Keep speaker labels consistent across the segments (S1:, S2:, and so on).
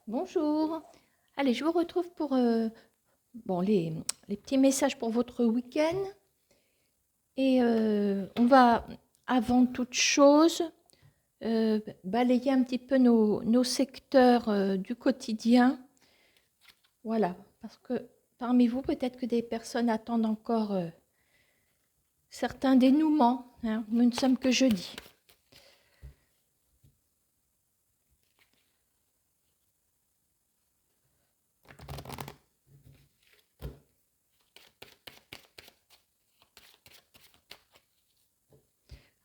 S1: Bonjour. Allez, je vous retrouve pour bon, les petits messages pour votre week-end. Et on va, avant toute chose, balayer un petit peu nos secteurs du quotidien. Voilà, parce que parmi vous, peut-être que des personnes attendent encore certains dénouements, hein. Nous ne sommes que jeudi.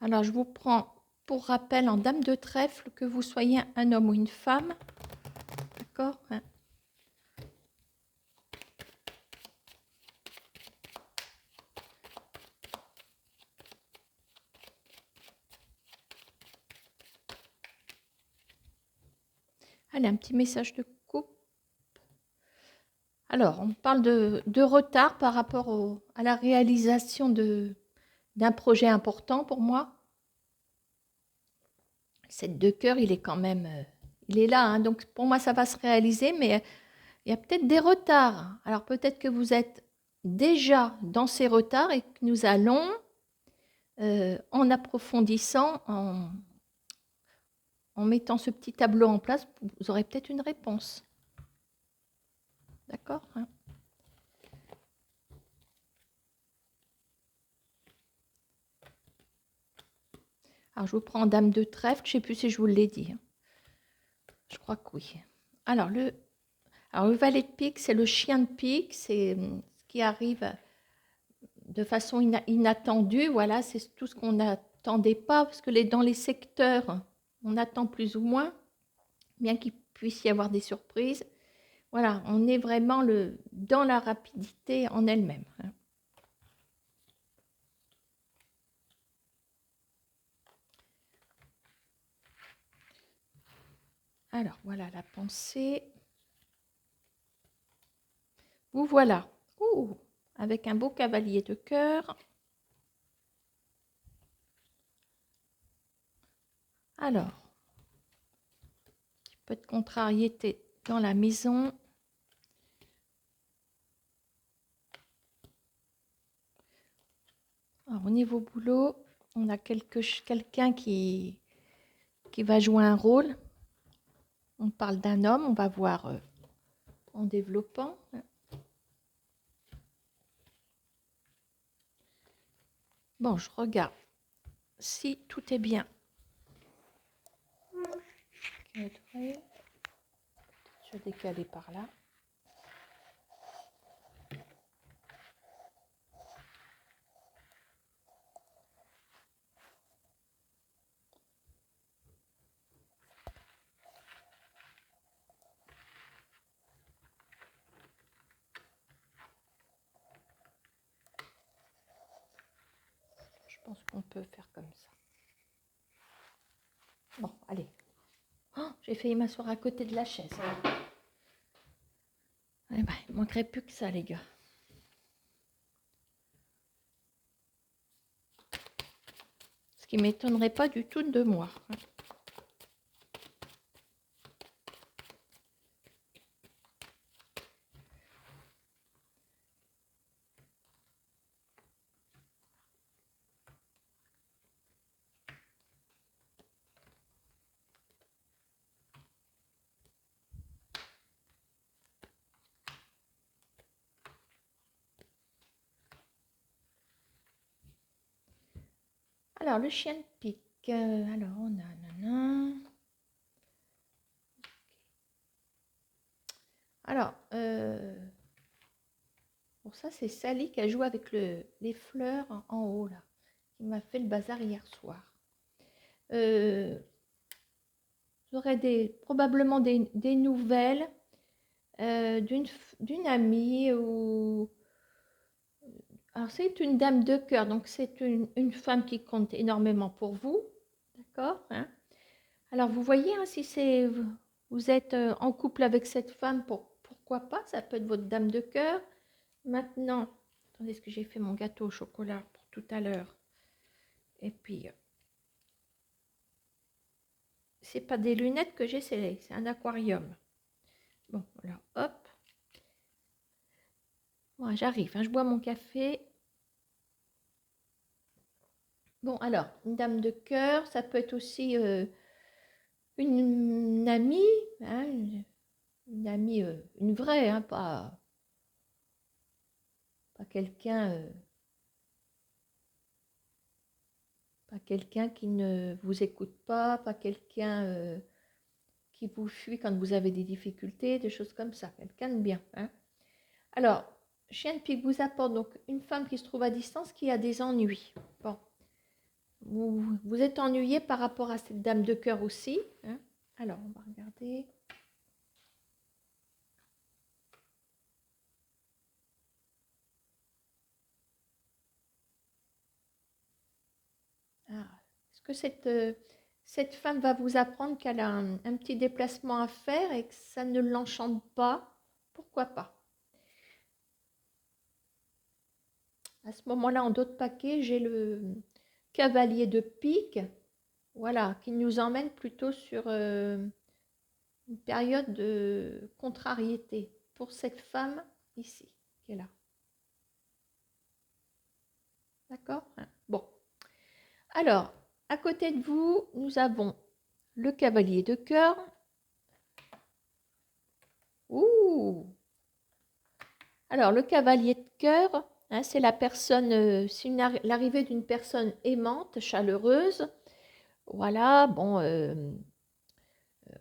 S1: Alors, je vous prends pour rappel en dame de trèfle, que vous soyez un homme ou une femme. D'accord, hein. Allez, un petit message de coupe. Alors, on parle de retard par rapport à la réalisation d'un projet important pour moi. Cette deux cœurs, il est quand même, il est là, hein, donc pour moi, ça va se réaliser, mais il y a peut-être des retards. Alors, peut-être que vous êtes déjà dans ces retards et que nous allons, en approfondissant, en mettant ce petit tableau en place, vous aurez peut-être une réponse. D'accord, hein? Alors, je vous prends dame de trèfle, je ne sais plus si je vous l'ai dit. Je crois que oui. Alors, le valet de pique, c'est le chien de pique, c'est ce qui arrive de façon inattendue. Voilà, c'est tout ce qu'on n'attendait pas, parce que dans les secteurs, on attend plus ou moins, bien qu'il puisse y avoir des surprises. Voilà, on est vraiment dans la rapidité en elle-même. Alors, voilà la pensée. Vous voilà. Ouh, avec un beau cavalier de cœur. Alors, un petit peu de contrariété dans la maison. Alors, au niveau boulot, on a quelqu'un qui va jouer un rôle. On parle d'un homme, on va voir en développant. Bon, je regarde si tout est bien. Je vais décaler par là. Je pense qu'on peut faire comme ça. Bon, allez. Oh, j'ai failli m'asseoir à côté de la chaise. Eh ben, il ne manquerait plus que ça, les gars. Ce qui ne m'étonnerait pas du tout de moi. Alors, le chien de pique. Alors, on a... Alors, bon, ça, c'est Sally qui a joué avec les fleurs en haut, là. Qui m'a fait le bazar hier soir. J'aurais probablement des nouvelles d'une amie ou... Alors, c'est une dame de cœur, donc c'est une femme qui compte énormément pour vous. D'accord, hein? Alors, vous voyez, hein, si vous êtes en couple avec cette femme, pourquoi pas? Ça peut être votre dame de cœur. Maintenant, attendez, est-ce que j'ai fait mon gâteau au chocolat pour tout à l'heure? Et puis, c'est pas des lunettes que j'ai, c'est un aquarium. Bon, alors, hop. Moi, j'arrive, hein, je bois mon café. Bon, alors, une dame de cœur, ça peut être aussi une amie, hein, une amie, une vraie, hein, pas quelqu'un pas quelqu'un qui ne vous écoute pas quelqu'un qui vous fuit quand vous avez des difficultés, des choses comme ça, quelqu'un de bien. Hein. Alors, chien de pique vous apporte donc une femme qui se trouve à distance qui a des ennuis. Bon, vous êtes ennuyé par rapport à cette dame de cœur aussi. Hein. Alors, on va regarder. Ah, est-ce que cette femme va vous apprendre qu'elle a un petit déplacement à faire et que ça ne l'enchante pas? Pourquoi pas? À ce moment-là, en d'autres paquets, j'ai le cavalier de pique, voilà, qui nous emmène plutôt sur une période de contrariété pour cette femme ici, qui est là. D'accord? Bon. Alors, à côté de vous, nous avons le cavalier de cœur. Ouh! Alors, le cavalier de cœur, hein, c'est la personne, c'est l'arrivée d'une personne aimante, chaleureuse. Voilà, bon,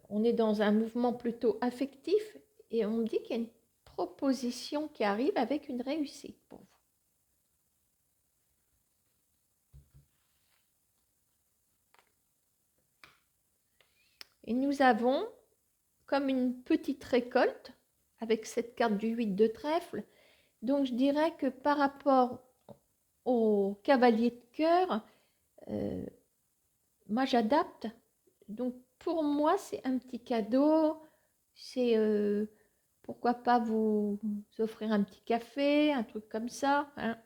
S1: on est dans un mouvement plutôt affectif et on me dit qu'il y a une proposition qui arrive avec une réussite pour vous. Et nous avons comme une petite récolte avec cette carte du 8 de trèfle. Donc je dirais que par rapport au cavalier de cœur, moi j'adapte. Donc pour moi c'est un petit cadeau, c'est pourquoi pas vous offrir un petit café, un truc comme ça. Hein.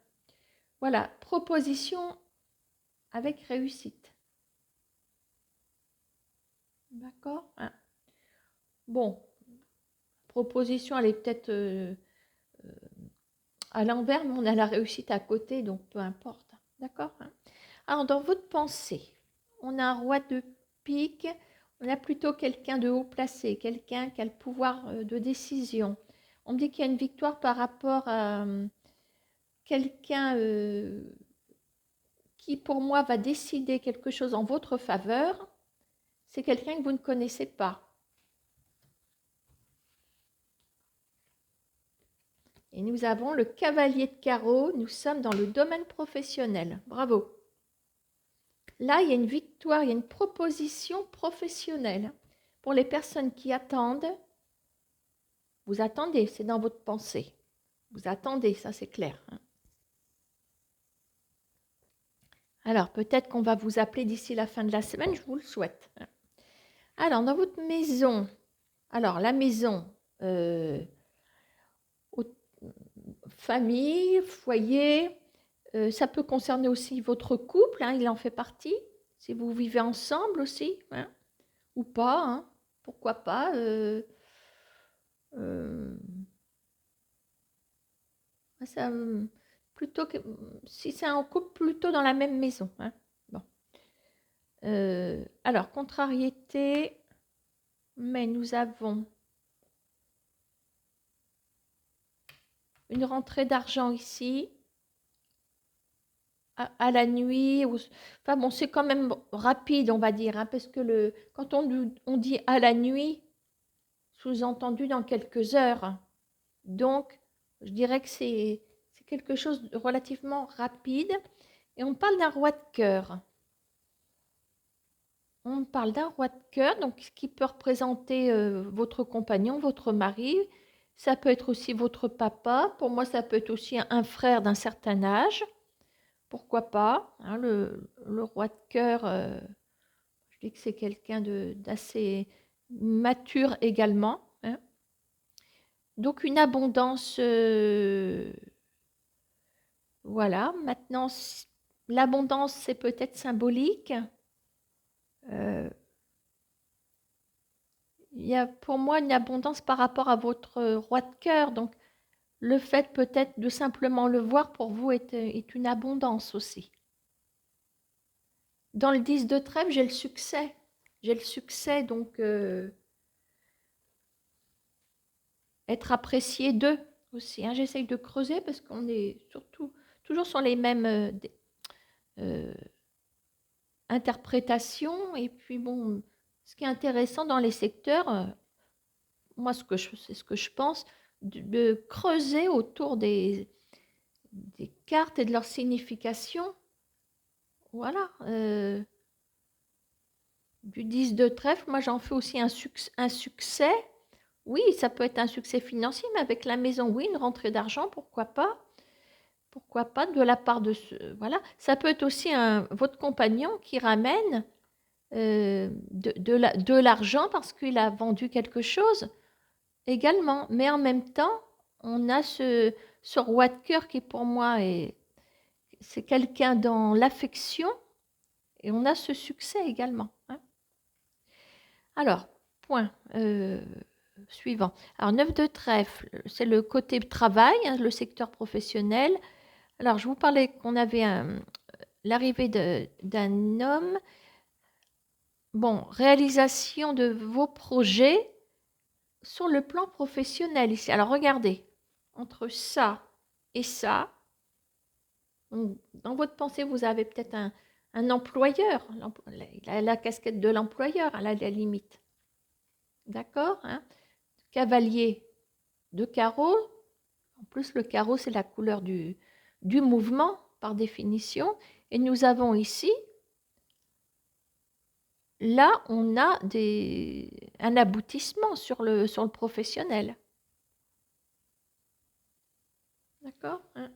S1: Voilà, proposition avec réussite. D'accord? Hein. Bon, proposition, elle est peut-être à l'envers, mais on a la réussite à côté, donc peu importe. D'accord? Hein. Alors, dans votre pensée, on a un roi de pique, on a plutôt quelqu'un de haut placé, quelqu'un qui a le pouvoir de décision. On me dit qu'il y a une victoire par rapport à quelqu'un qui, pour moi, va décider quelque chose en votre faveur. C'est quelqu'un que vous ne connaissez pas. Et nous avons le cavalier de carreau. Nous sommes dans le domaine professionnel. Bravo. Là, il y a une victoire, il y a une proposition professionnelle. Pour les personnes qui attendent, vous attendez, c'est dans votre pensée. Vous attendez, ça c'est clair. Alors, peut-être qu'on va vous appeler d'ici la fin de la semaine, je vous le souhaite. Alors, dans votre maison, alors la maison, famille, foyer, ça peut concerner aussi votre couple, hein, il en fait partie, si vous vivez ensemble aussi, hein, ou pas, hein, pourquoi pas. Ça, plutôt que, si c'est un couple, plutôt dans la même maison. Hein. Bon. Alors, contrariété, mais nous avons une rentrée d'argent ici. À la nuit, enfin bon, c'est quand même rapide, on va dire, hein, parce que quand on dit à la nuit, sous-entendu dans quelques heures. Donc, je dirais que c'est quelque chose de relativement rapide. Et on parle d'un roi de cœur. On parle d'un roi de cœur, donc ce qui peut représenter votre compagnon, votre mari. Ça peut être aussi votre papa. Pour moi, ça peut être aussi un frère d'un certain âge. Pourquoi pas, hein, le roi de cœur, je dis que c'est quelqu'un d'assez mature également. Hein. Donc une abondance, voilà. Maintenant, l'abondance, c'est peut-être symbolique. il y a pour moi une abondance par rapport à votre roi de cœur. Donc, le fait peut-être de simplement le voir pour vous est une abondance aussi. Dans le 10 de trèfle, j'ai le succès. J'ai le succès, donc être apprécié d'eux aussi. Hein. J'essaye de creuser parce qu'on est surtout toujours sur les mêmes interprétations. Et puis bon, ce qui est intéressant dans les secteurs, moi c'est ce que je pense, de creuser autour des cartes et de leur signification. Voilà. Du 10 de trèfle, moi j'en fais aussi un succès. Oui, ça peut être un succès financier, mais avec la maison, oui, une rentrée d'argent, pourquoi pas? Pourquoi pas de la part de ce... Voilà. Ça peut être aussi votre compagnon qui ramène de l'argent parce qu'il a vendu quelque chose également. Mais en même temps, on a ce roi de cœur qui pour moi c'est quelqu'un dans l'affection et on a ce succès également. Hein. Alors, point suivant. Alors, 9 de trèfle, c'est le côté travail, hein, le secteur professionnel. Alors, je vous parlais qu'on avait l'arrivée d'un homme. Bon, réalisation de vos projets sur le plan professionnel ici. Alors, regardez, entre ça et ça, dans votre pensée, vous avez peut-être un employeur. Il a la casquette de l'employeur à la limite. D'accord, hein? Cavalier de carreau. En plus, le carreau, c'est la couleur du mouvement, par définition. Et nous avons ici, là, on a un aboutissement sur le professionnel. D'accord, hein?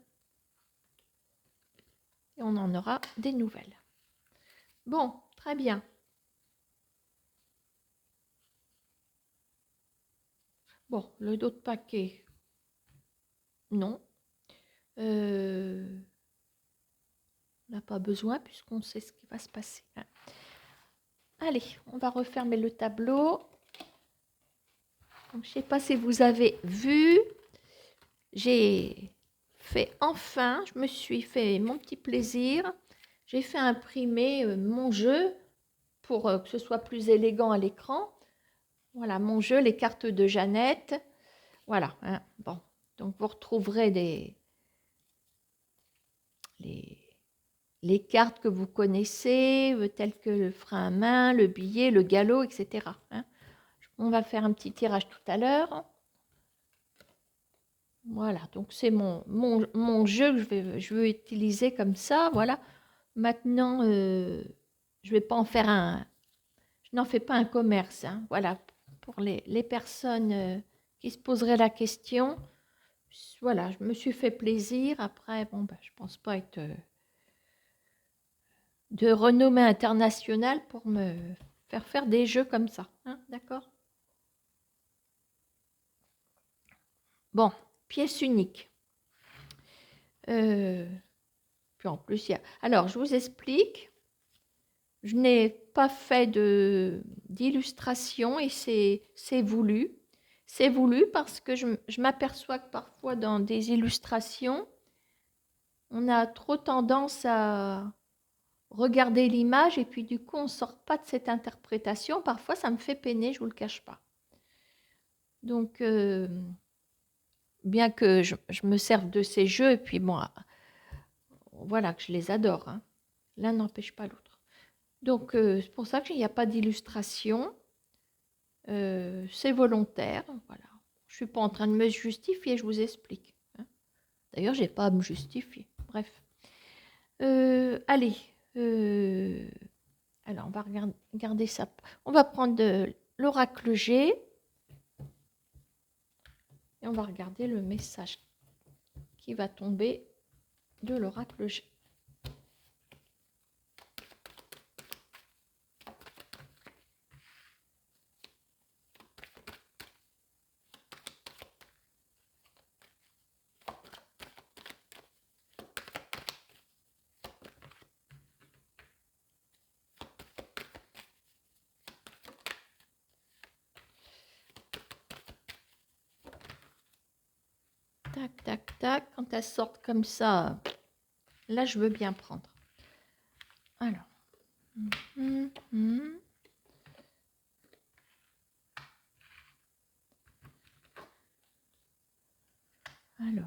S1: Et on en aura des nouvelles. Bon, très bien. Bon, le dos de paquet, non. On n'a pas besoin puisqu'on sait ce qui va se passer. Hein. Allez, on va refermer le tableau. Donc, je ne sais pas si vous avez vu, j'ai fait enfin, je me suis fait mon petit plaisir. J'ai fait imprimer mon jeu pour que ce soit plus élégant à l'écran. Voilà, mon jeu, les cartes de Jeannette. Voilà, hein, bon. Donc, vous retrouverez les cartes que vous connaissez, telles que le frein à main, le billet, le galop, etc. Hein. On va faire un petit tirage tout à l'heure. Voilà, donc c'est mon jeu que je veux utiliser comme ça. Voilà. Maintenant, je ne vais pas en faire je n'en fais pas un commerce. Hein. Voilà, pour les personnes qui se poseraient la question. Voilà, je me suis fait plaisir. Après, bon, ben, je ne pense pas être de renommée internationale pour me faire des jeux comme ça. Hein, d'accord? Bon, pièce unique. Puis en plus, il y a... Alors, je vous explique. Je n'ai pas fait d'illustration et c'est voulu. C'est voulu parce que je m'aperçois que parfois dans des illustrations, on a trop tendance à regarder l'image et puis du coup, on ne sort pas de cette interprétation. Parfois, ça me fait peiner, je ne vous le cache pas. Donc, bien que je me serve de ces jeux, et puis bon, voilà que je les adore. Hein. L'un n'empêche pas l'autre. Donc, c'est pour ça qu'il n'y a pas d'illustration. C'est volontaire. Voilà. Je ne suis pas en train de me justifier, je vous explique. Hein. D'ailleurs, je n'ai pas à me justifier. Bref. Allez. Alors, on va regarder ça. On va prendre l'oracle G. Et on va regarder le message qui va tomber de l'oracle G. Tac, tac, tac. Quand elles sortent comme ça, là, je veux bien prendre. Alors. Alors.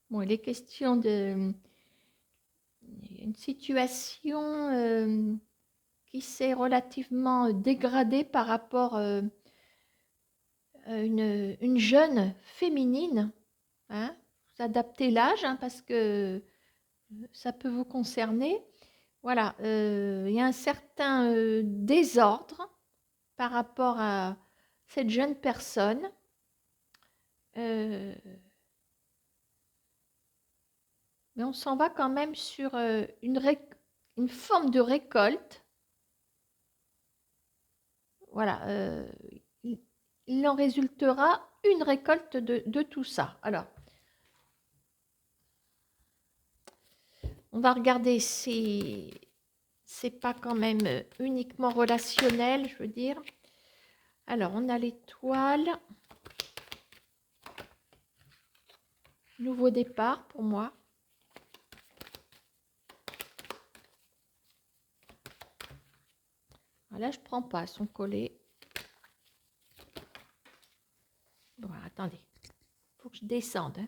S1: Bon, il est question de une situation qui s'est relativement dégradée par rapport à une jeune féminine. Hein, vous adaptez l'âge parce que ça peut vous concerner. Voilà, il y a un certain désordre par rapport à cette jeune personne. Mais on s'en va quand même sur une forme de récolte. Voilà, il en résultera une récolte de tout ça. Alors, on va regarder si c'est pas quand même uniquement relationnel, je veux dire. Alors, on a l'étoile. Nouveau départ pour moi. Là, je prends pas, elles sont collées. Bon, attendez. Il faut que je descende. Hein.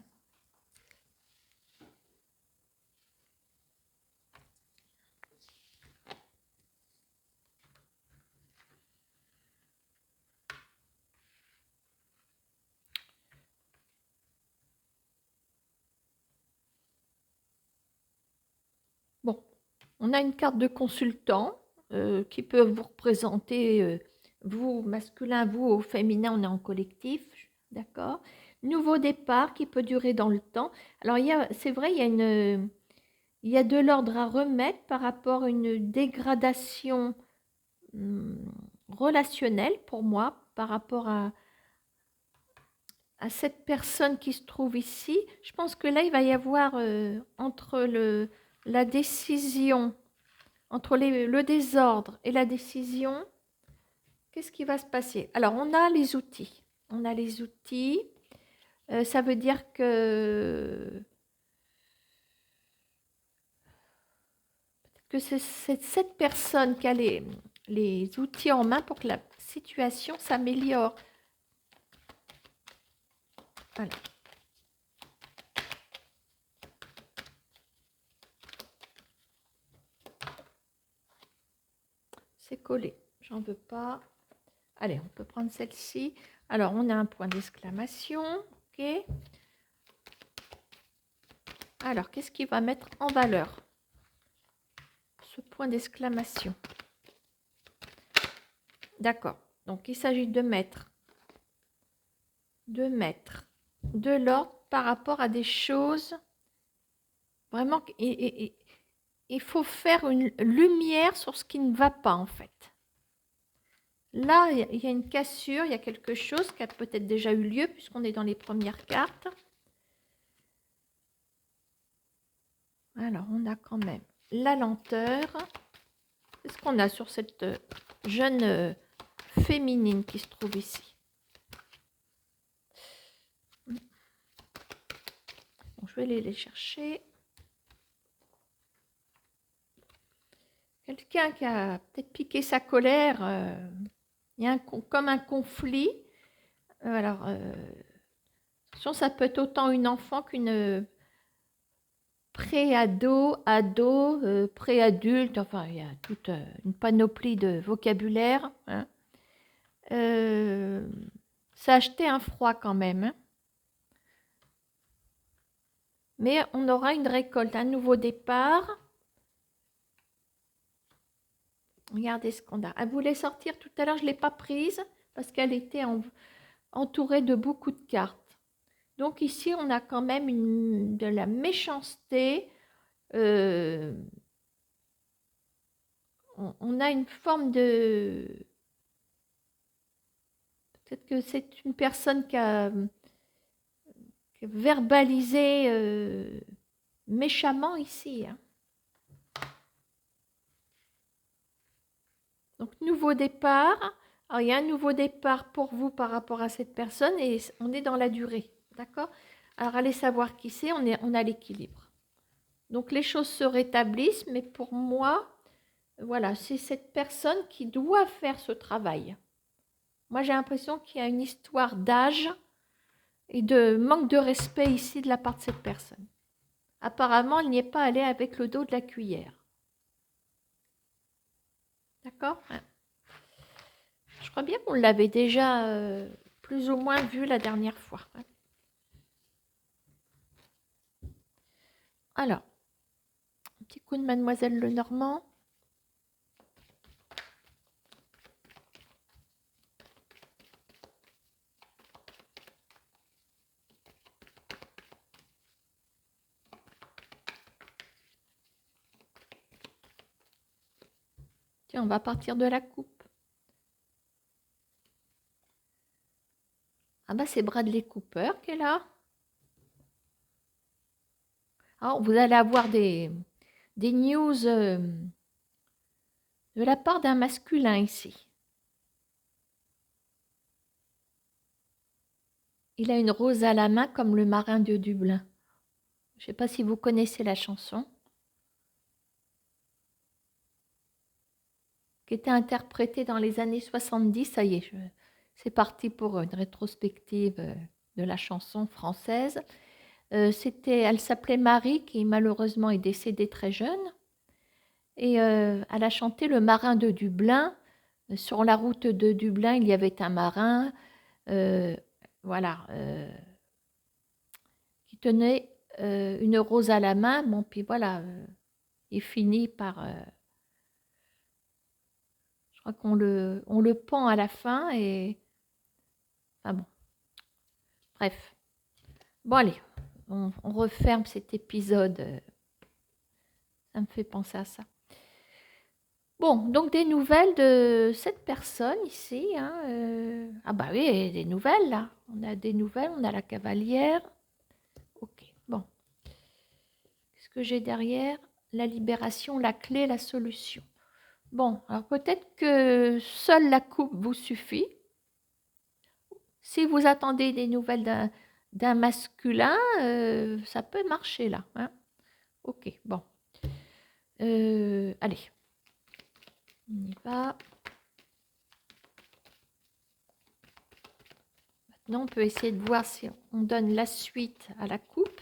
S1: Bon, on a une carte de consultant qui peut vous représenter, vous masculin, vous au féminin, on est en collectif, d'accord. Nouveau départ qui peut durer dans le temps. Alors, c'est vrai, il y a de l'ordre à remettre par rapport à une dégradation relationnelle pour moi, par rapport à cette personne qui se trouve ici. Je pense que là, il va y avoir entre la décision, entre le désordre et la décision, qu'est-ce qui va se passer? Alors, on a les outils. On a les outils. Ça veut dire que c'est cette personne qui a les outils en main pour que la situation s'améliore. Voilà. C'est collé. J'en veux pas. Allez, on peut prendre celle-ci. Alors, on a un point d'exclamation. OK. Alors, qu'est-ce qu'il va mettre en valeur? Ce point d'exclamation. D'accord. Donc, il s'agit de mettre de l'ordre par rapport à des choses. Vraiment, il faut faire une lumière sur ce qui ne va pas, en fait. Là, il y a une cassure, il y a quelque chose qui a peut-être déjà eu lieu, puisqu'on est dans les premières cartes. Alors, on a quand même la lenteur. Qu'est-ce qu'on a sur cette jeune féminine qui se trouve ici? Bon, je vais les chercher. Quelqu'un qui a peut-être piqué sa colère. Il y a comme un conflit. Alors, ça peut être autant une enfant qu'une pré-ado, pré-adulte. Enfin, il y a toute une panoplie de vocabulaire. Hein. Ça a acheté un froid quand même. Hein. Mais on aura une récolte, un nouveau départ. Regardez ce qu'on a. Elle voulait sortir tout à l'heure, je ne l'ai pas prise parce qu'elle était entourée de beaucoup de cartes. Donc ici, on a quand même de la méchanceté. On a une forme de... Peut-être que c'est une personne qui a verbalisé méchamment ici. Hein. Donc, nouveau départ. Alors, il y a un nouveau départ pour vous par rapport à cette personne et on est dans la durée. D'accord? Alors, allez savoir qui c'est, on a l'équilibre. Donc, les choses se rétablissent, mais pour moi, voilà, c'est cette personne qui doit faire ce travail. Moi, j'ai l'impression qu'il y a une histoire d'âge et de manque de respect ici de la part de cette personne. Apparemment, elle n'y est pas allée avec le dos de la cuillère. D'accord? Je crois bien qu'on l'avait déjà plus ou moins vu la dernière fois. Alors, un petit coup de Mademoiselle Lenormand. Tiens, on va partir de la coupe. Ah bah c'est Bradley Cooper qui est là. Alors, vous allez avoir des news de la part d'un masculin ici. Il a une rose à la main comme le marin de Dublin. Je ne sais pas si vous connaissez la chanson. Qui était interprétée dans les années 70. Ça y est, c'est parti pour une rétrospective de la chanson française. Elle s'appelait Marie, qui malheureusement est décédée très jeune. Et elle a chanté Le marin de Dublin. Sur la route de Dublin, il y avait un marin, voilà, qui tenait une rose à la main. Bon, puis voilà, il finit par... je crois qu'on le pend à la fin et... Enfin bon, bref. Bon, allez, on referme cet épisode. Ça me fait penser à ça. Bon, donc des nouvelles de cette personne ici. Hein, Ah bah oui, des nouvelles là. On a des nouvelles, on a la cavalière. Ok, bon. Qu'est-ce que j'ai derrière? La libération, la clé, la solution. Bon, alors peut-être que seule la coupe vous suffit. Si vous attendez des nouvelles d'un masculin, ça peut marcher là. Hein. Ok, bon. Allez, on y va. Maintenant, on peut essayer de voir si on donne la suite à la coupe.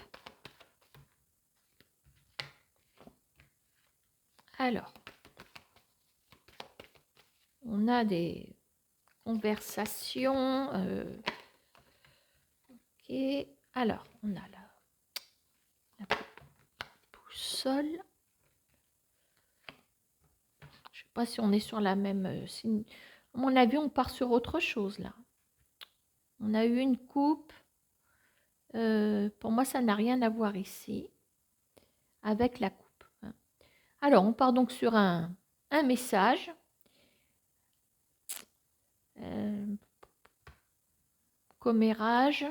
S1: Alors, on a des conversations. Ok, alors, on a la boussole. Je ne sais pas si on est sur la même... à mon avis, on part sur autre chose là. On a eu une coupe. Pour moi, ça n'a rien à voir ici avec la coupe. Hein. Alors, on part donc sur un message. Commérage.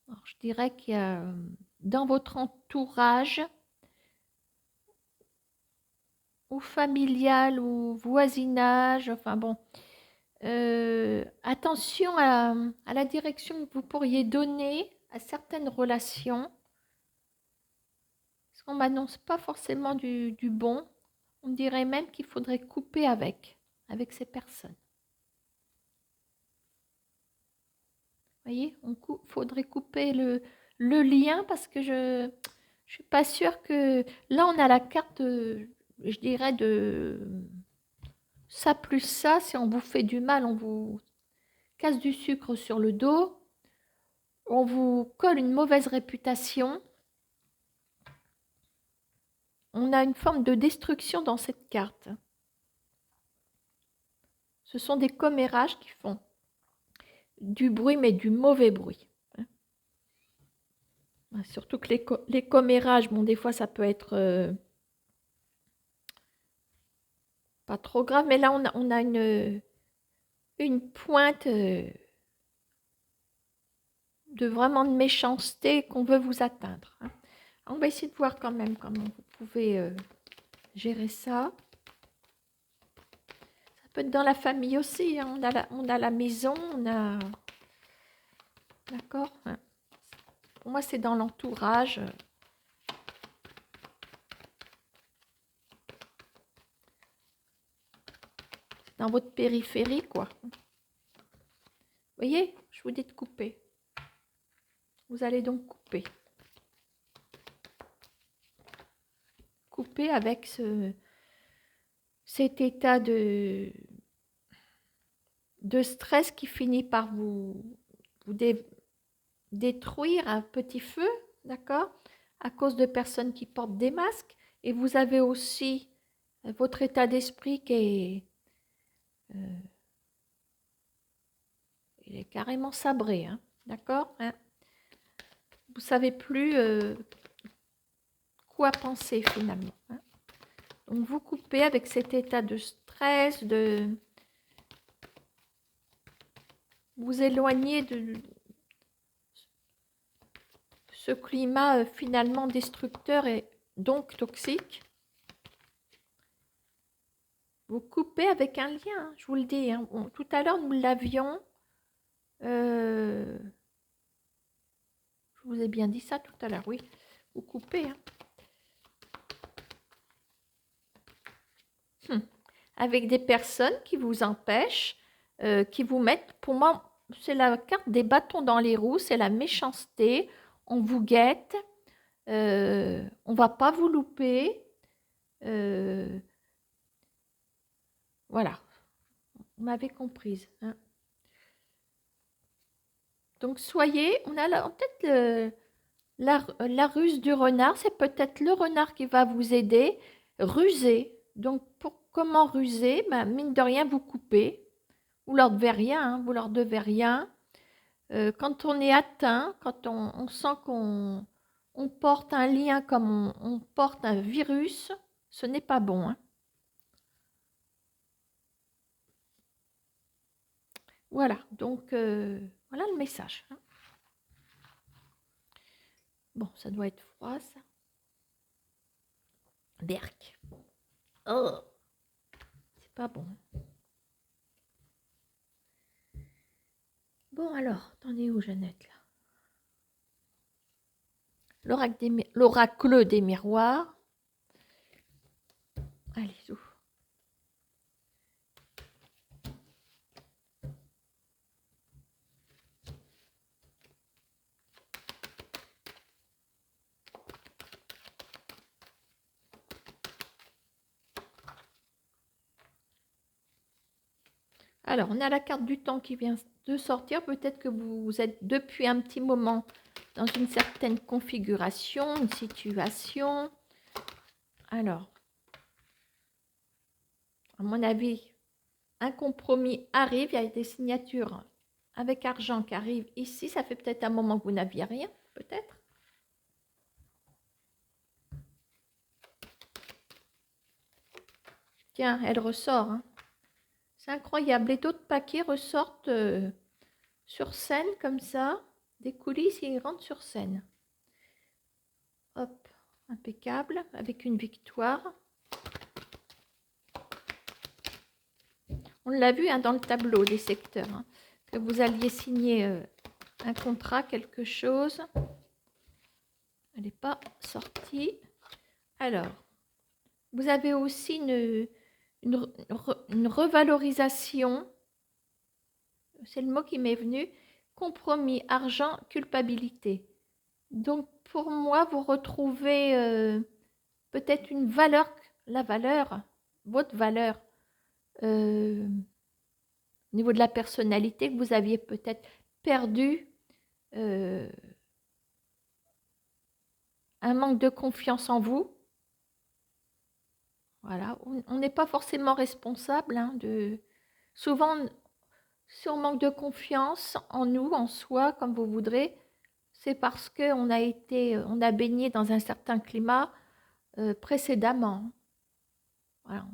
S1: Alors, je dirais qu'il y a dans votre entourage ou familial ou voisinage, enfin bon, attention à la direction que vous pourriez donner à certaines relations. Parce qu'on ne m'annonce pas forcément du bon. On dirait même qu'il faudrait couper avec ces personnes. Vous voyez, faudrait couper le lien parce que je ne suis pas sûre que... Là, on a la carte, je dirais, de ça plus ça. Si on vous fait du mal, on vous casse du sucre sur le dos. On vous colle une mauvaise réputation. On a une forme de destruction dans cette carte. Ce sont des commérages qui font du bruit, mais du mauvais bruit. Surtout que les commérages, bon, des fois, ça peut être pas trop grave, mais là, on a une pointe de vraiment de méchanceté qu'on veut vous atteindre. Hein. On va essayer de voir quand même comment vous pouvez gérer ça. Ça peut être dans la famille aussi, hein. On a la maison, on a... D'accord, hein. Pour moi, c'est dans l'entourage. Dans votre périphérie, quoi. Vous voyez, je vous dis de couper. Vous allez donc couper. Couper avec cet état de stress qui finit par vous détruire à petit feu, d'accord, à cause de personnes qui portent des masques. Et vous avez aussi votre état d'esprit qui est, il est carrément sabré, hein, d'accord, hein. Vous savez plus quoi penser finalement, hein. Donc vous coupez avec cet état de stress, vous éloignez de ce climat finalement destructeur et donc toxique. Vous coupez avec un lien, hein, je vous le dis, hein. Tout à l'heure, nous l'avions. Je vous ai bien dit ça tout à l'heure, oui. Vous coupez, hein. Avec des personnes qui vous empêchent, qui vous mettent, pour moi, c'est la carte des bâtons dans les roues, c'est la méchanceté. On vous guette, on ne va pas vous louper. Voilà, vous m'avez comprise, hein. Donc, soyez, on a en tête la ruse du renard, c'est peut-être le renard qui va vous aider. Ruser. Donc, comment ruser? Ben, mine de rien, vous coupez. Vous leur devez rien, hein, vous leur devez rien. Quand on est atteint, quand on sent qu'on porte un lien comme on porte un virus, ce n'est pas bon, hein. Voilà, donc voilà le message, hein. Bon, ça doit être froid, ça. Berk. Oh, c'est pas bon. Bon, alors, t'en es où, Jeannette, là? L'oracle des miroirs. Allez, où? Alors, on a la carte du temps qui vient de sortir. Peut-être que vous êtes depuis un petit moment dans une certaine configuration, une situation. Alors, à mon avis, un compromis arrive. Il y a des signatures avec argent qui arrivent ici. Ça fait peut-être un moment que vous n'aviez rien, peut-être. Tiens, elle ressort, hein. C'est incroyable. Et d'autres paquets ressortent sur scène comme ça. Des coulisses, ils rentrent sur scène. Hop, impeccable, avec une victoire. On l'a vu, hein, dans le tableau des secteurs, hein, que vous alliez signer un contrat, quelque chose. Elle n'est pas sortie. Alors, vous avez aussi une revalorisation. C'est le mot qui m'est venu. Compromis, argent, culpabilité. Donc, pour moi, vous retrouvez peut-être une valeur, la valeur, votre valeur, au niveau de la personnalité, que vous aviez peut-être perdu, un manque de confiance en vous. Voilà, on n'est pas forcément responsable, hein, souvent, si on manque de confiance en nous, en soi, comme vous voudrez, c'est parce qu'on on a baigné dans un certain climat précédemment. Voilà,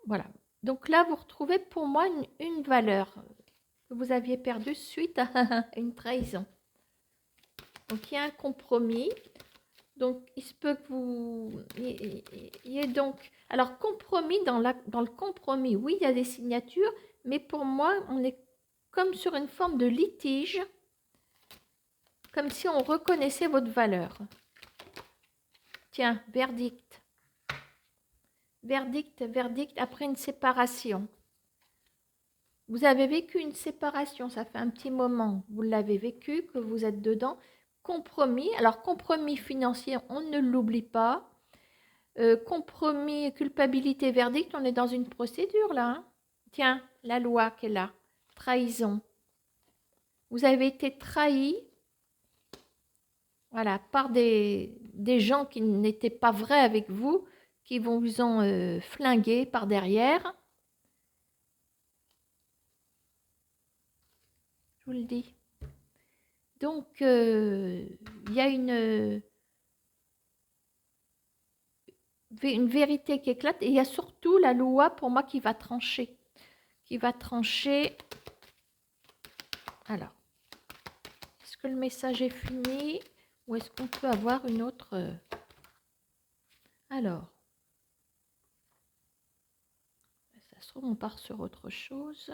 S1: voilà. Donc là, vous retrouvez pour moi une valeur que vous aviez perdue suite à une trahison. Donc, il y a un compromis. Donc, il se peut que vous... Il y ait donc... Alors, compromis, dans le compromis, oui, il y a des signatures, mais pour moi, on est comme sur une forme de litige, comme si on reconnaissait votre valeur. Tiens, verdict. Verdict après une séparation. Vous avez vécu une séparation, ça fait un petit moment, vous l'avez vécu, que vous êtes dedans. Compromis, alors compromis financier, on ne l'oublie pas. Compromis, culpabilité, verdict, on est dans une procédure là. Hein. Tiens, la loi qui est là. Trahison. Vous avez été trahi, voilà, par des gens qui n'étaient pas vrais avec vous, qui vous ont flingué par derrière. Je vous le dis. Donc, il y a une vérité qui éclate et il y a surtout la loi pour moi qui va trancher. Alors, est-ce que le message est fini ou est-ce qu'on peut avoir une autre... Alors, ça se trouve, on part sur autre chose.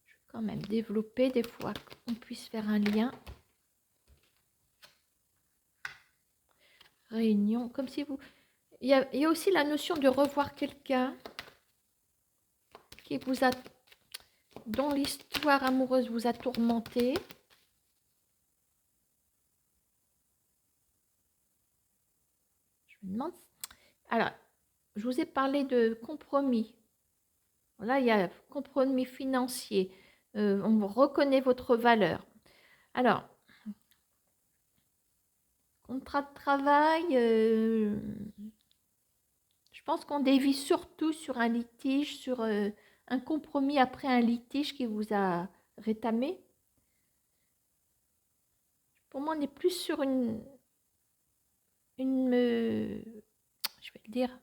S1: Je vais quand même développer des fois qu'on puisse faire un lien. Réunion, comme si vous... Il y a aussi la notion de revoir quelqu'un qui vous a... dont l'histoire amoureuse vous a tourmenté. Je me demande... Alors, je vous ai parlé de compromis. Là, il y a compromis financier. On reconnaît votre valeur. Alors, contrat de travail, je pense qu'on dévie surtout sur un litige, sur un compromis après un litige qui vous a rétamé. Pour moi, on est plus sur une je vais le dire,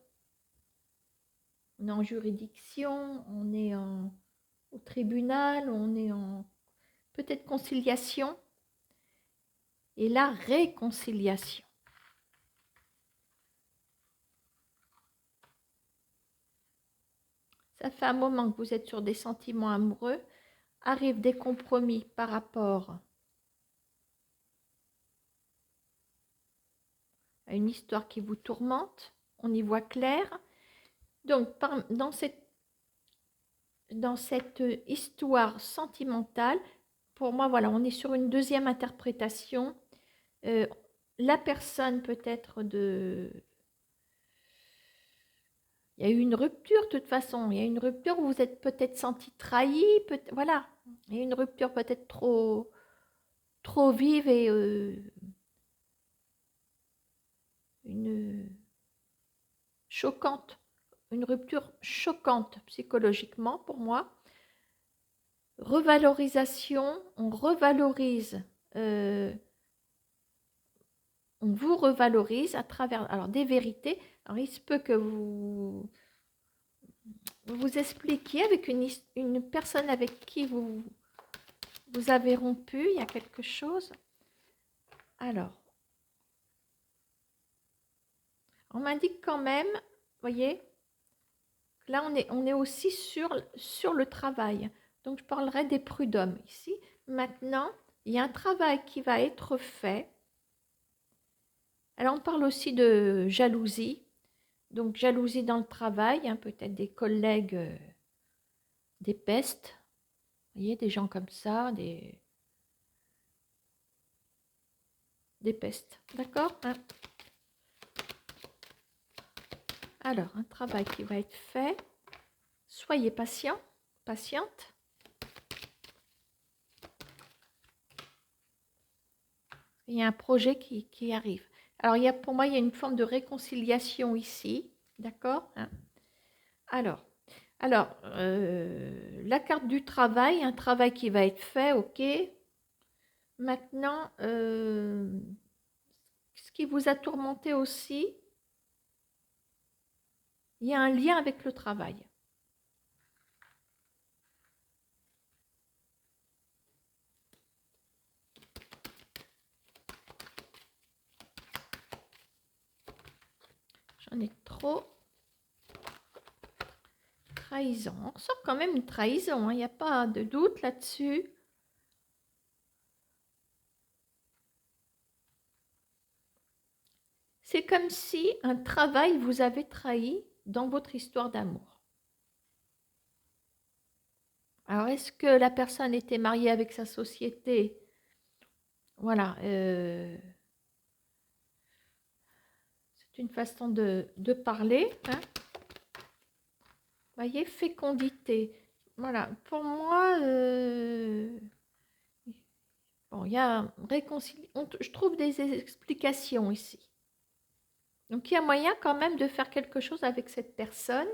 S1: on est en juridiction, on est au tribunal, on est en peut-être conciliation et la réconciliation. Ça fait un moment que vous êtes sur des sentiments amoureux, arrivent des compromis par rapport à une histoire qui vous tourmente, on y voit clair. Donc, dans cette histoire sentimentale, pour moi, voilà, on est sur une deuxième interprétation. La personne peut-être de... Il y a eu une rupture de toute façon, il y a une rupture où vous êtes peut-être senti trahi, voilà, il y a une rupture peut-être trop vive et une choquante, une rupture choquante psychologiquement pour moi. Revalorisation, on revalorise, on vous revalorise à travers alors, des vérités. Alors, il se peut que vous expliquiez avec une personne avec qui vous avez rompu, il y a quelque chose. Alors, on m'indique quand même, voyez, là on est aussi sur le travail. Donc, je parlerai des prud'hommes ici. Maintenant, il y a un travail qui va être fait. Alors, on parle aussi de jalousie. Donc, jalousie dans le travail, hein, peut-être des collègues, des pestes. Vous voyez, des gens comme ça, des pestes. D'accord, hein? Alors, un travail qui va être fait. Soyez patient, patiente. Il y a un projet qui arrive. Alors, pour moi, il y a une forme de réconciliation ici. D'accord, hein? Alors, la carte du travail, un travail qui va être fait, ok. Maintenant, ce qui vous a tourmenté aussi, il y a un lien avec le travail. J'en ai trop. Trahison. On sort quand même une trahison, hein. Il n'y a pas de doute là-dessus. C'est comme si un travail vous avait trahi dans votre histoire d'amour. Alors, est-ce que la personne était mariée avec sa société? Voilà. C'est une façon de parler. Hein. Voyez, fécondité. Voilà. Pour moi, bon, il y a je trouve des explications ici. Donc, il y a moyen quand même de faire quelque chose avec cette personne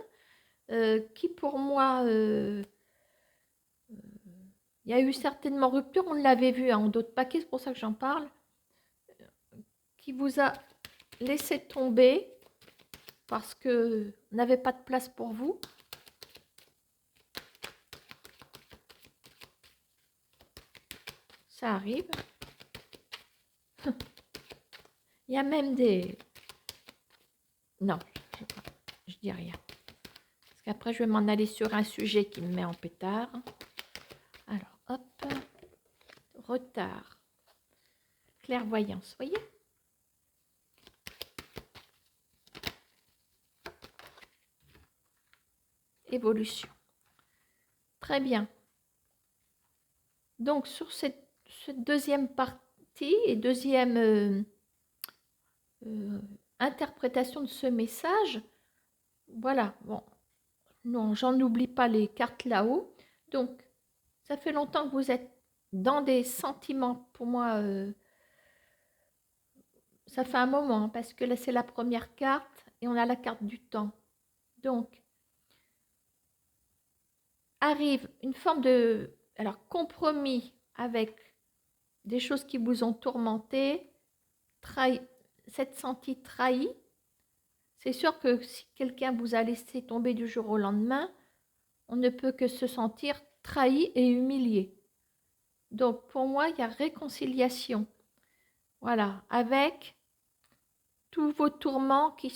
S1: qui, pour moi, il y a eu certainement rupture. On l'avait vu hein, en d'autres paquets, c'est pour ça que j'en parle. Qui vous a laissé tomber parce que n'avait pas de place pour vous. Ça arrive. Il y a même des... Non, je dis rien. Parce qu'après, je vais m'en aller sur un sujet qui me met en pétard. Alors, hop. Retard. Clairvoyance, voyez? Évolution. Très bien. Donc, sur cette deuxième partie et deuxième interprétation de ce message, voilà, bon, non, j'en oublie pas les cartes là-haut. Donc, ça fait longtemps que vous êtes dans des sentiments, pour moi, ça fait un moment, hein, parce que là, c'est la première carte et on a la carte du temps. Donc, arrive une forme de compromis avec des choses qui vous ont tourmenté, s'être senti trahi. C'est sûr que si quelqu'un vous a laissé tomber du jour au lendemain, on ne peut que se sentir trahi et humilié. Donc, pour moi, il y a réconciliation. Voilà, avec tous vos tourments qui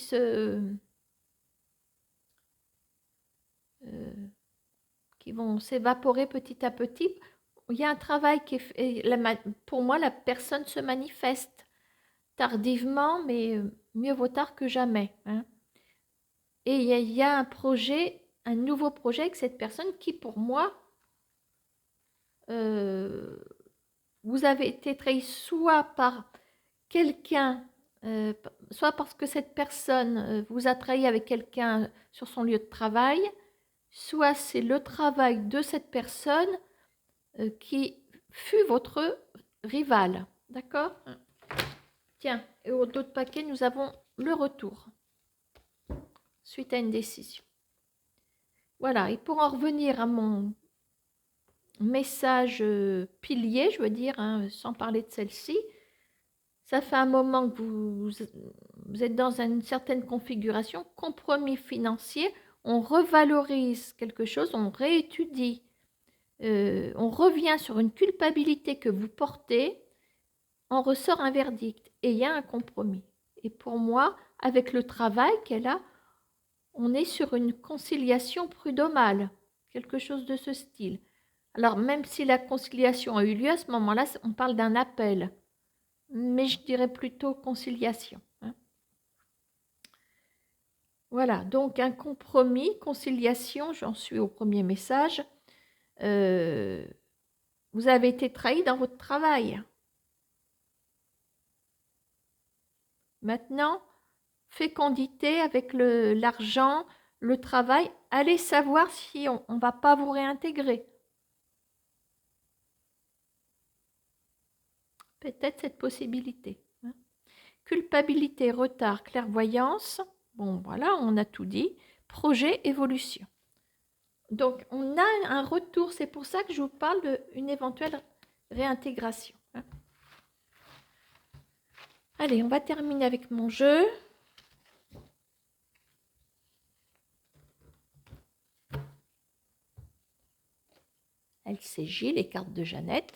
S1: vont s'évaporer petit à petit. Il y a un travail qui est fait. Pour moi, la personne se manifeste tardivement, mais mieux vaut tard que jamais. Hein. Et il y a un projet, un nouveau projet avec cette personne qui, pour moi, vous avez été trahi soit par quelqu'un, soit parce que cette personne vous a trahi avec quelqu'un sur son lieu de travail, soit c'est le travail de cette personne qui fut votre rival. D'accord? Tiens, et au dos de paquet, nous avons le retour suite à une décision. Voilà, et pour en revenir à mon message pilier, je veux dire, hein, sans parler de celle-ci, ça fait un moment que vous êtes dans une certaine configuration, compromis financier, on revalorise quelque chose, on réétudie, on revient sur une culpabilité que vous portez, en ressort un verdict et il y a un compromis. Et pour moi, avec le travail qu'elle a, on est sur une conciliation prud'homale, quelque chose de ce style. Alors, même si la conciliation a eu lieu, à ce moment-là, on parle d'un appel. Mais je dirais plutôt conciliation. Hein. Voilà, donc un compromis, conciliation, j'en suis au premier message. Vous avez été trahi dans votre travail. Maintenant, fécondité avec l'argent, le travail, allez savoir si on ne va pas vous réintégrer. Peut-être cette possibilité. Hein. Culpabilité, retard, clairvoyance. Bon, voilà, on a tout dit. Projet, évolution. Donc, on a un retour. C'est pour ça que je vous parle d'une éventuelle réintégration. Hein. Allez, on va terminer avec mon jeu. LCJ, les cartes de Jeannette.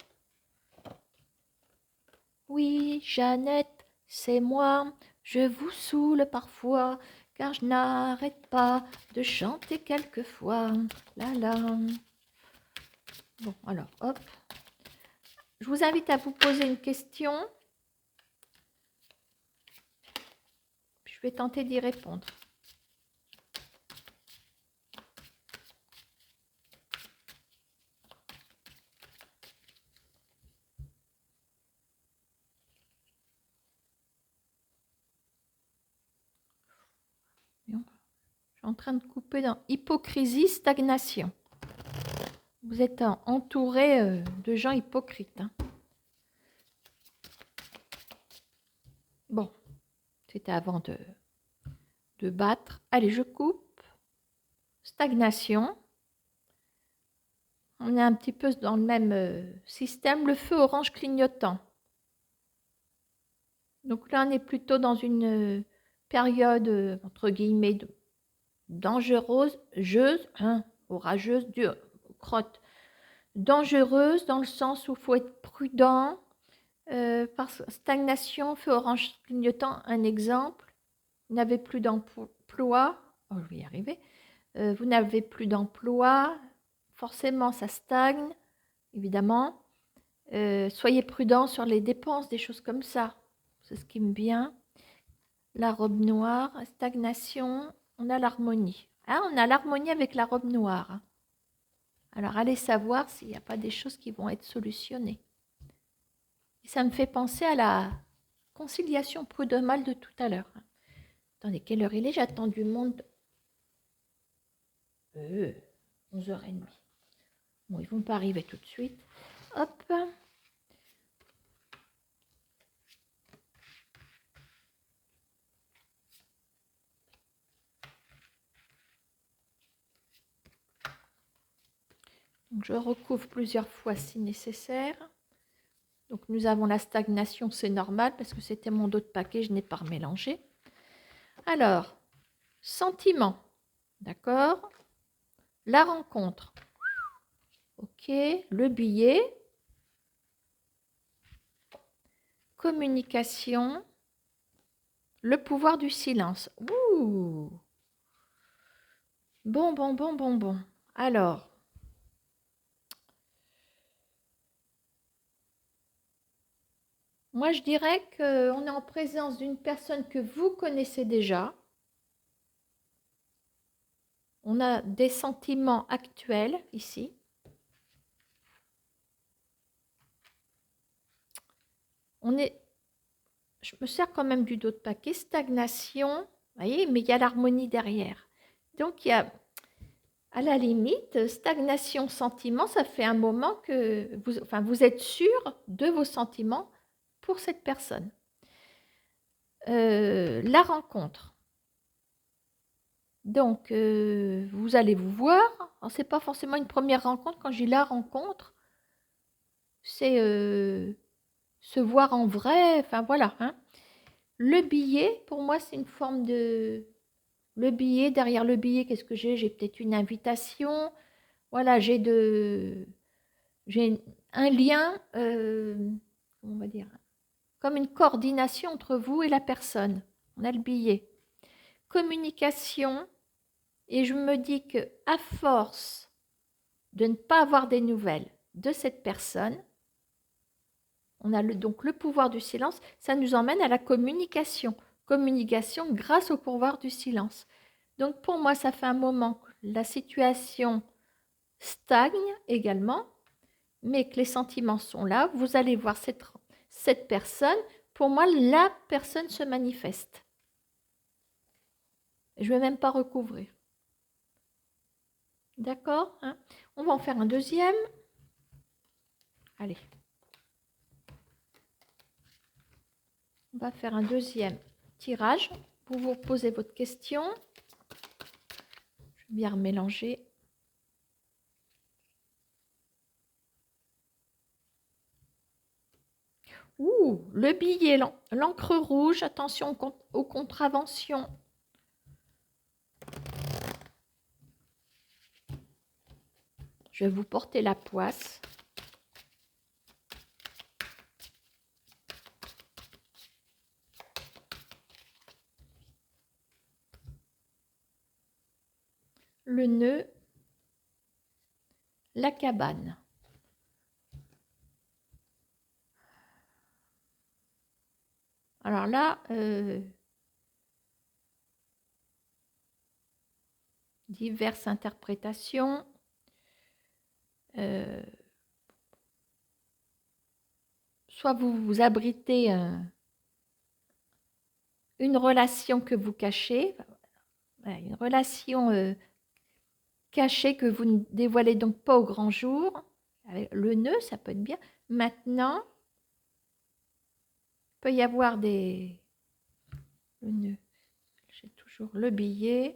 S1: Oui, Jeannette, c'est moi, je vous saoule parfois, car je n'arrête pas de chanter quelquefois. Là, là. Bon, alors, hop. Je vous invite à vous poser une question. Je vais tenter d'y répondre. Je suis en train de couper dans hypocrisie, stagnation. Vous êtes entouré de gens hypocrites. Hein. Bon, c'était avant de battre. Allez, je coupe. Stagnation. On est un petit peu dans le même système. Le feu orange clignotant. Donc là, on est plutôt dans une période, entre guillemets, dangereuse, orageuse, crotte. Dangereuse dans le sens où il faut être prudent. Par stagnation, feu orange clignotant, un exemple. Vous n'avez plus d'emploi. Oh, je vais y arriver. Vous n'avez plus d'emploi. Forcément, ça stagne, évidemment. Soyez prudent sur les dépenses, des choses comme ça. C'est ce qui me vient. La robe noire, stagnation, on a l'harmonie. Ah, on a l'harmonie avec la robe noire. Alors, allez savoir s'il n'y a pas des choses qui vont être solutionnées. Et ça me fait penser à la conciliation prud'homale de tout à l'heure. Attendez, quelle heure il est? J'attends du monde. 11h30. Bon, ils ne vont pas arriver tout de suite. Hop. Donc, je recouvre plusieurs fois si nécessaire. Donc, nous avons la stagnation, c'est normal parce que c'était mon dos de paquet, je n'ai pas remélangé. Alors, sentiment, d'accord? La rencontre, ok. Le billet, communication, le pouvoir du silence. Ouh! Bon. Alors, moi, je dirais qu'on est en présence d'une personne que vous connaissez déjà. On a des sentiments actuels ici. Je me sers quand même du dos de paquet. Stagnation, vous voyez, mais il y a l'harmonie derrière. Donc, il y a, à la limite, stagnation, sentiment, ça fait un moment que vous êtes sûr de vos sentiments pour cette personne. La rencontre. Donc, vous allez vous voir. Ce n'est pas forcément une première rencontre. Quand j'ai la rencontre, c'est se voir en vrai. Enfin, voilà. Hein. Le billet, pour moi, c'est une forme de... Le billet, derrière le billet, qu'est-ce que j'ai? J'ai peut-être une invitation. Voilà, j'ai un lien, on va dire, comme une coordination entre vous et la personne. On a le billet. Communication. Et je me dis que à force de ne pas avoir des nouvelles de cette personne, on a donc le pouvoir du silence, ça nous emmène à la communication. Communication grâce au pouvoir du silence. Donc pour moi, ça fait un moment que la situation stagne également, mais que les sentiments sont là. Vous allez voir cette personne. Pour moi, la personne se manifeste. Je ne vais même pas recouvrir. D'accord, hein? On va en faire un deuxième. Allez. On va faire un deuxième tirage. Vous posez votre question. Je vais bien remélanger. Ouh, le billet, l'encre rouge. Attention aux contraventions. Je vais vous porter la poisse. Le nœud, la cabane. Alors là, diverses interprétations. Soit vous vous abritez une relation que vous cachez, une relation cachée que vous ne dévoilez donc pas au grand jour. Avec le nœud, ça peut être bien. Maintenant, il peut y avoir des... Le nœud, j'ai toujours le billet,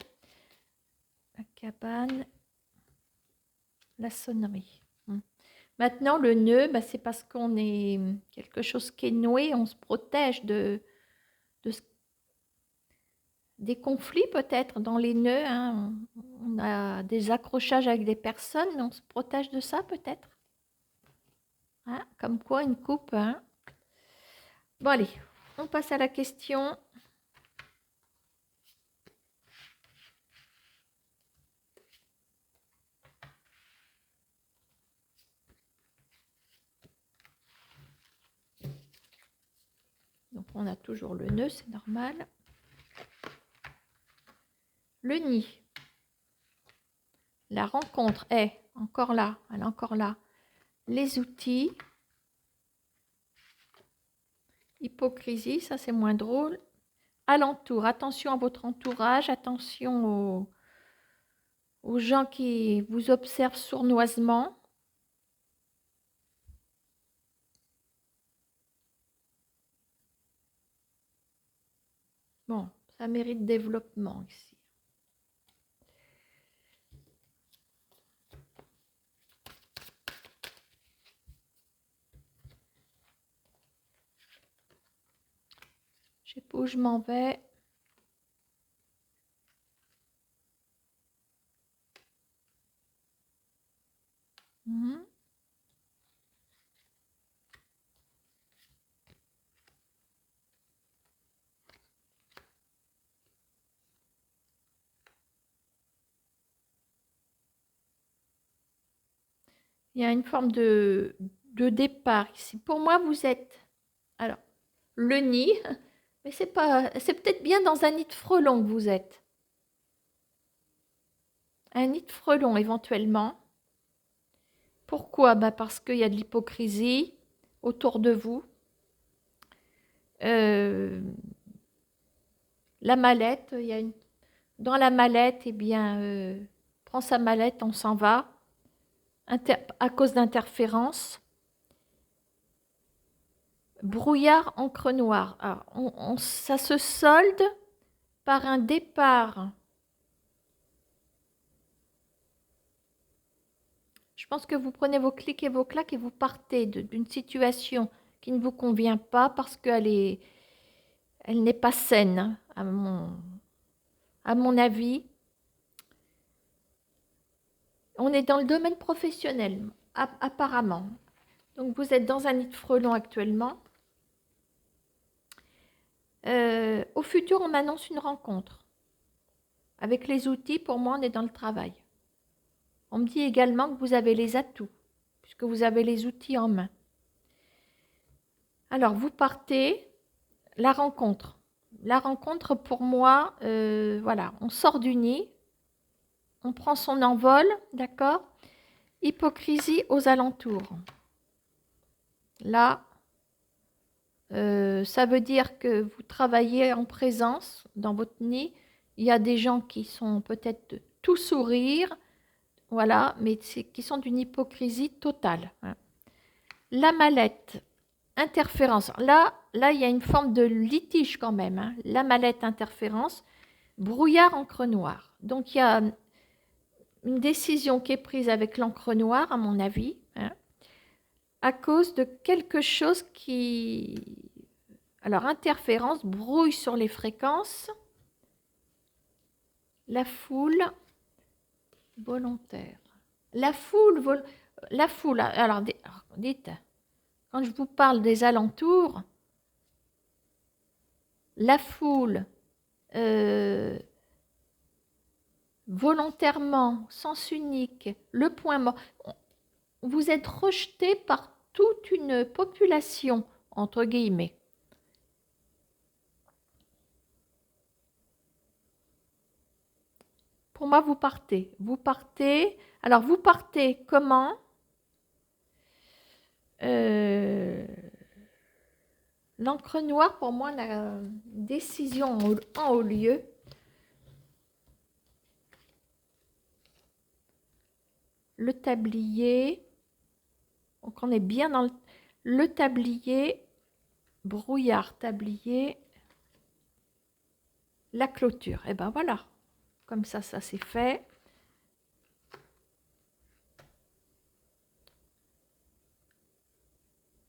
S1: la cabane, la sonnerie. Maintenant, le nœud, bah, c'est parce qu'on est quelque chose qui est noué, on se protège des conflits peut-être dans les nœuds. Hein. On a des accrochages avec des personnes, on se protège de ça peut-être. Hein, comme quoi une coupe. Hein. Bon allez, on passe à la question. Donc on a toujours le nœud, c'est normal. Le nid. La rencontre est encore là, elle est encore là. Les outils. Hypocrisie, ça c'est moins drôle. Alentour, attention à votre entourage, attention aux gens qui vous observent sournoisement. Bon, ça mérite développement ici. Je sais pas où je m'en vais. Il y a une forme de départ ici. Pour moi, vous êtes... Alors, le nid, mais c'est peut-être bien dans un nid de frelon que vous êtes. Un nid de frelon éventuellement. Pourquoi? Bah parce qu'il y a de l'hypocrisie autour de vous. La mallette, il y a une... Dans la mallette, eh bien, prends sa mallette, on s'en va. À cause d'interférences. Brouillard, encre noire. Alors, ça se solde par un départ. Je pense que vous prenez vos clics et vos claques et vous partez d'une situation qui ne vous convient pas parce qu'elle n'est pas saine, à mon avis. On est dans le domaine professionnel, apparemment. Donc, vous êtes dans un nid de frelon actuellement. Au futur, on m'annonce une rencontre. Avec les outils, pour moi, on est dans le travail. On me dit également que vous avez les atouts, puisque vous avez les outils en main. Alors, vous partez, la rencontre. La rencontre, pour moi, voilà, on sort du nid, on prend son envol, d'accord? Hypocrisie aux alentours. Là, ça veut dire que vous travaillez en présence dans votre nid. Il y a des gens qui sont peut-être tout sourire, voilà, mais qui sont d'une hypocrisie totale. Hein. La mallette, interférence. Là, il y a une forme de litige quand même. Hein. La mallette, interférence, brouillard, encre noire. Donc, il y a une décision qui est prise avec l'encre noire, à mon avis, hein, à cause de quelque chose qui... Alors, interférence, brouille sur les fréquences, la foule volontaire. La foule, la foule. Alors, dites, quand je vous parle des alentours, la foule, volontairement, sens unique, le point mort, vous êtes rejeté par toute une population, entre guillemets. Pour moi, vous partez. Vous partez. Alors, vous partez comment? L'encre noire, pour moi, la décision en haut lieu. Le tablier. Donc, on est bien dans le tablier. Brouillard, tablier. La clôture. Et ben voilà. Comme ça c'est fait.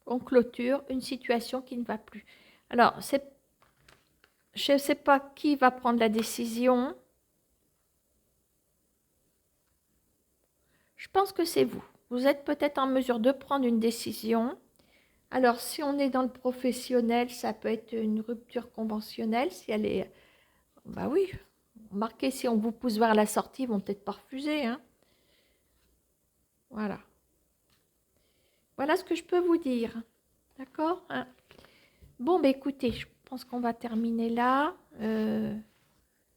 S1: On clôture une situation qui ne va plus. Alors, je ne sais pas qui va prendre la décision. Je pense que c'est vous. Vous êtes peut-être en mesure de prendre une décision. Alors, si on est dans le professionnel, ça peut être une rupture conventionnelle. Si elle est... Bah oui, remarquez, si on vous pousse vers la sortie, ils vont peut-être pas refuser. Hein. Voilà. Voilà ce que je peux vous dire. D'accord hein. Bon, bah écoutez, je pense qu'on va terminer là. Je ne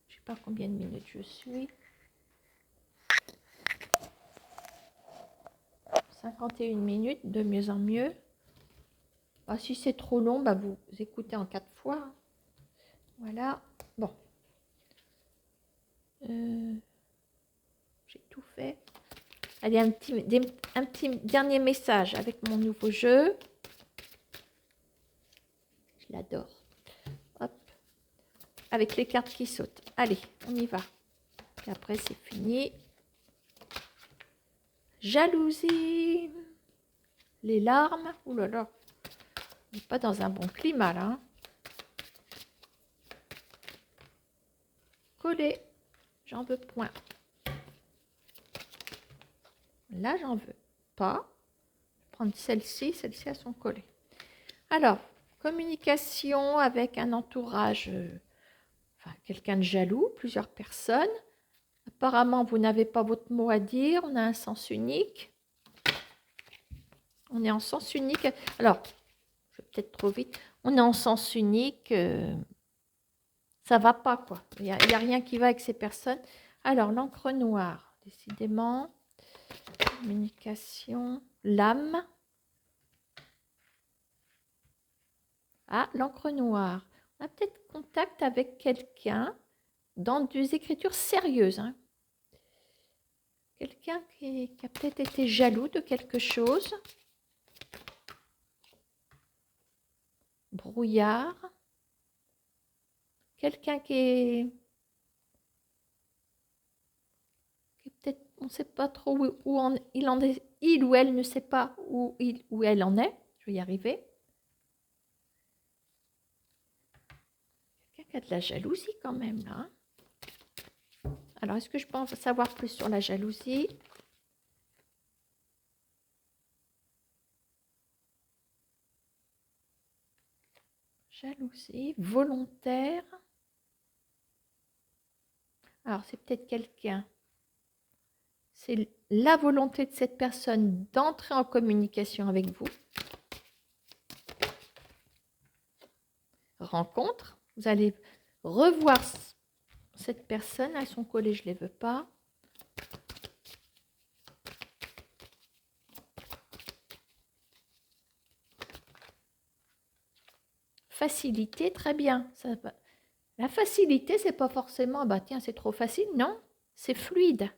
S1: sais pas combien de minutes je suis. 51 minutes, de mieux en mieux. Ah, si c'est trop long, bah vous écoutez en 4 fois. Voilà. Bon. J'ai tout fait. Allez, un petit dernier message avec mon nouveau jeu. Je l'adore. Hop. Avec les cartes qui sautent. Allez, on y va. Et après, c'est fini. Jalousie. Les larmes. Ouh là là. On n'est pas dans un bon climat, là. Hein. Coller. J'en veux point. Là, j'en veux pas. Je vais prendre celle-ci. Celle-ci, elles sont collées. Alors, communication avec un entourage, enfin, quelqu'un de jaloux, plusieurs personnes. Apparemment, vous n'avez pas votre mot à dire. On a un sens unique. On est en sens unique. Alors, je vais peut-être trop vite. On est en sens unique. Ça va pas, quoi. Il n'y a rien qui va avec ces personnes. Alors, l'encre noire, décidément. Communication. L'âme. Ah, l'encre noire. On a peut-être contact avec quelqu'un dans des écritures sérieuses. Hein. Quelqu'un qui a peut-être été jaloux de quelque chose. Brouillard. Quelqu'un qui est peut-être, on ne sait pas trop il en est, il ou elle ne sait pas où elle en est. Je vais y arriver. Quelqu'un qui a de la jalousie quand même là. Hein. Alors, est-ce que je peux en savoir plus sur la jalousie? Jalousie, volontaire. Alors, c'est peut-être quelqu'un. C'est la volonté de cette personne d'entrer en communication avec vous. Rencontre. Vous allez revoir cette personne. Elles sont collées, je ne les veux pas. Facilité, très bien. La facilité, c'est pas forcément, bah tiens, c'est trop facile. Non, c'est fluide.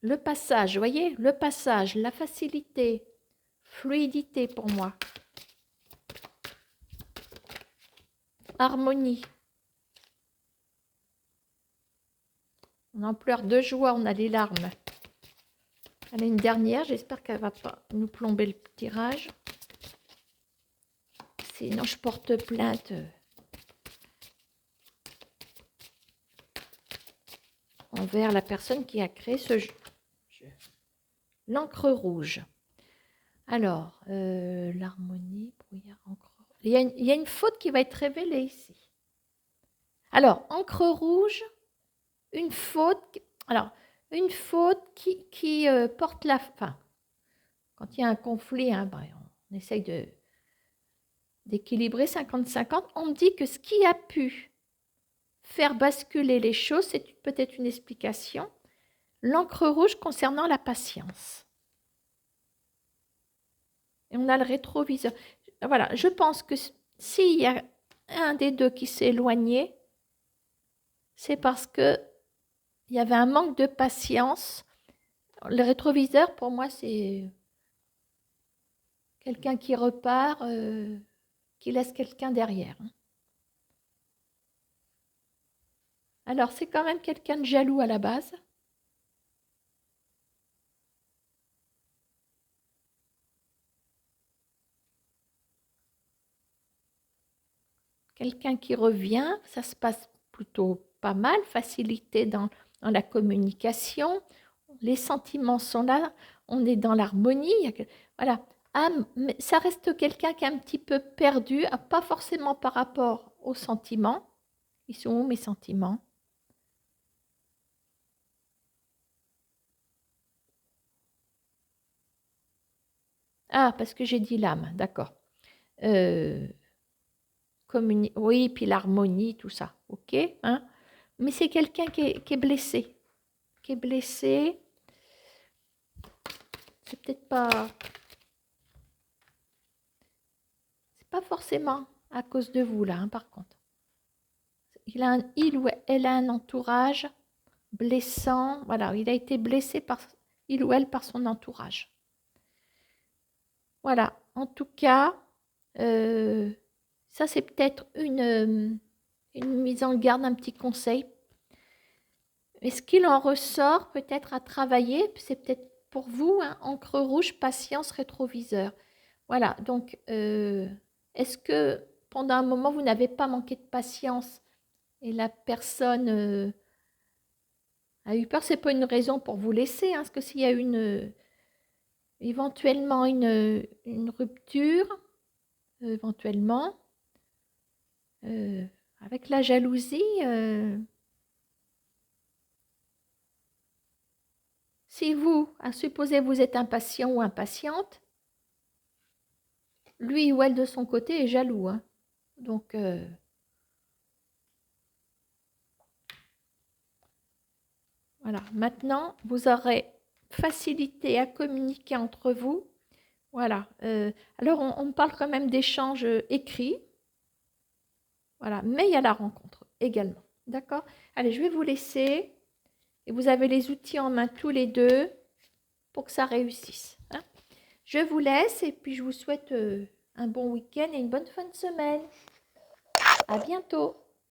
S1: Le passage, vous voyez, le passage, la facilité, fluidité pour moi. Harmonie. On en pleure de joie, on a les larmes. Allez, une dernière, j'espère qu'elle ne va pas nous plomber le tirage. Sinon, je porte plainte. Envers la personne qui a créé ce jeu. L'encre rouge. Alors, l'harmonie, brouillard, encre. Il y a une faute qui va être révélée ici. Alors, encre rouge, une faute. Alors, une faute qui porte la fin. Quand il y a un conflit, hein, on essaye d'équilibrer 50-50. On me dit que ce qui a pu faire basculer les choses, c'est peut-être une explication. L'encre rouge concernant la patience. Et on a le rétroviseur. Voilà, je pense que s'il y a un des deux qui s'est éloigné, c'est parce qu'il y avait un manque de patience. Le rétroviseur, pour moi, c'est quelqu'un qui repart, qui laisse quelqu'un derrière. Alors, c'est quand même quelqu'un de jaloux à la base. Quelqu'un qui revient, ça se passe plutôt pas mal, facilité dans la communication. Les sentiments sont là, on est dans l'harmonie. Voilà. Ah, mais ça reste quelqu'un qui est un petit peu perdu, pas forcément par rapport aux sentiments. Ils sont où mes sentiments? Ah, parce que j'ai dit l'âme, d'accord. Oui, puis l'harmonie, tout ça, ok, hein? Mais c'est quelqu'un qui est blessé. Qui est blessé. C'est peut-être pas... C'est pas forcément à cause de vous, là, hein, par contre. Il ou elle a un entourage blessant. Voilà, il a été blessé par il ou elle par son entourage. Voilà, en tout cas, ça c'est peut-être une mise en garde, un petit conseil. Et ce qu'il en ressort peut-être à travailler, c'est peut-être pour vous, hein, encre rouge, patience, rétroviseur. Voilà, donc est-ce que pendant un moment, vous n'avez pas manqué de patience et la personne a eu peur? Ce n'est pas une raison pour vous laisser, hein, parce que s'il y a éventuellement une rupture, éventuellement, avec la jalousie, si vous, à supposer vous êtes impatient ou impatiente, lui ou elle de son côté est jaloux, hein. Donc, voilà. Maintenant, vous aurez facilité à communiquer entre vous. Voilà. Alors, on parle quand même d'échanges écrits. Voilà. Mais il y a la rencontre également. D'accord? Allez, je vais vous laisser. Et vous avez les outils en main tous les deux pour que ça réussisse, hein. Je vous laisse et puis je vous souhaite un bon week-end et une bonne fin de semaine. À bientôt.